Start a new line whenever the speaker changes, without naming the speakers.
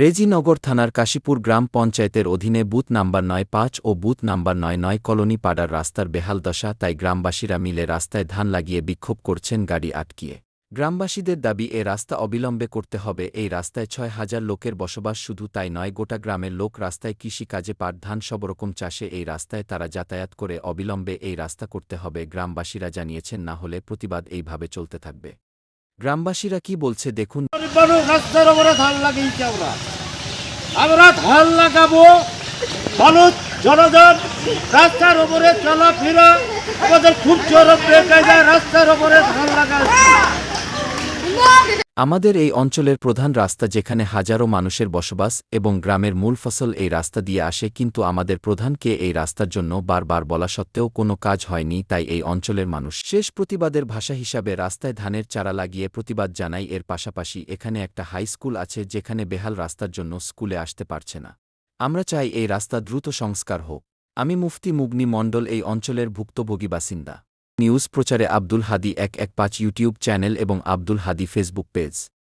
রেজিনগর থানার কাশীপুর গ্রাম পঞ্চায়েতের অধীনে বুথ নাম্বার ৯-৫ ও বুথ নাম্বার ৯-৯ কলোনি পাড়ার রাস্তার বেহাল দশা, তাই গ্রামবাসীরা মিলে রাস্তায় ধান লাগিয়ে বিক্ষোভ করছেন গাড়ি আটকিয়ে। গ্রামবাসীদের দাবি, এ রাস্তা অবিলম্বে করতে হবে। এই রাস্তায় ৬,০০০ লোকের বসবাস। শুধু তাই নয়, গোটা গ্রামের লোক রাস্তায় কৃষি কাজে, পাট ধান সবরকম চাষে এই রাস্তায় তারা যাতায়াত করে। অবিলম্বে এই রাস্তা করতে হবে। গ্রামবাসীরা জানিয়েছেন, না হলে প্রতিবাদ এইভাবে চলতে থাকবে। গ্রামবাসীরা কি বলছে দেখুন।
রাস্তার উপরে ধান লাগিয়েছি আমরা ধান লাগাবো, মানুষ জনগণ রাস্তার উপরে চলাফেরা আমাদের খুব চরম বেড়ে যায়। রাস্তার উপরে ধান লাগায়
আমাদের এই অঞ্চলের প্রধান রাস্তা, যেখানে হাজারো মানুষের বসবাস এবং গ্রামের মূল ফসল এই রাস্তা দিয়ে আসে, কিন্তু আমাদের প্রধানকে এই রাস্তার জন্য বারবার বলা সত্ত্বেও কোনো কাজ হয়নি। তাই এই অঞ্চলের মানুষ শেষ প্রতিবাদের ভাষা হিসাবে রাস্তায় ধানের চারা লাগিয়ে প্রতিবাদ জানাই। এর পাশাপাশি এখানে একটা হাই স্কুল আছে, যেখানে বেহাল রাস্তার জন্য স্কুলে আসতে পারছে না। আমরা চাই এই রাস্তা দ্রুত সংস্কার হোক। আমি মুফতি মুগনি মণ্ডল, এই অঞ্চলের ভুক্তভোগী বাসিন্দা। নিউজ প্রচারে আব্দুল হাদী ১১৫ ইউটিউব চ্যানেল এবং আব্দুল হাদী ফেসবুক পেজ।